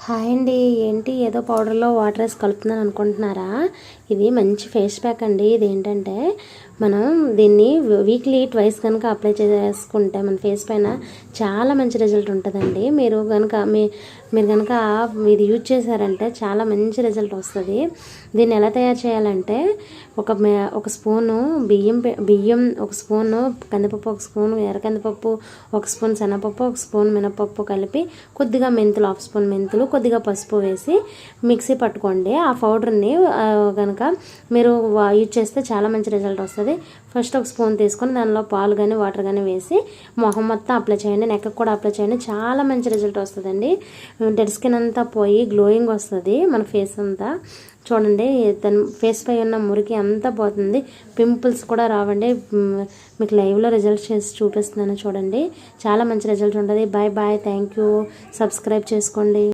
Hi అండి. ఏంటి ఏదో పౌడర్లో వాటర్ వేసి కలుపుతున్నాను అనుకుంటున్నారా? ఇది మంచి ఫేస్ ప్యాక్ అండి. ఇది ఏంటంటే మనం దీన్ని వీక్లీ ట్వైస్ కనుక అప్లై చేసుకుంటే మన ఫేస్ పైన చాలా మంచి రిజల్ట్ ఉంటుందండి. మీరు కనుక ఇది యూజ్ చేశారంటే చాలా మంచి రిజల్ట్ వస్తుంది. దీన్ని ఎలా తయారు చేయాలంటే ఒక స్పూను బియ్యం, ఒక స్పూను కందిపప్పు, ఒక స్పూను ఎర్రకందిపప్పు, ఒక స్పూన్ శనగపప్పు, ఒక స్పూన్ మినపప్పు కలిపి కొద్దిగా మెంతులు, హాఫ్ స్పూన్ మెంతులు, కొద్దిగా పసుపు వేసి మిక్సీ పట్టుకోండి. ఆ పౌడర్ని కనుక మీరు యూజ్ చేస్తే చాలా మంచి రిజల్ట్ వస్తుంది. ఫస్ట్ ఒక స్పూన్ తీసుకొని దానిలో పాలు కానీ వాటర్ కానీ వేసి మొహం మొత్తం అప్లై చేయండి, నెక్ కూడా అప్లై చేయండి. చాలా మంచి రిజల్ట్ వస్తుందండి. డెడ్ స్కిన్ అంతా పోయి గ్లోయింగ్ వస్తుంది మన ఫేస్ అంతా. చూడండి, తన ఫేస్ పై ఉన్న మురికి అంతా పోతుంది, పింపుల్స్ కూడా రావండి. మీకు లైవ్లో రిజల్ట్ చేసి చూపిస్తున్నాను చూడండి. చాలా మంచి రిజల్ట్ ఉంటుంది. Bye bye, thank you. Subscribe చేసుకోండి.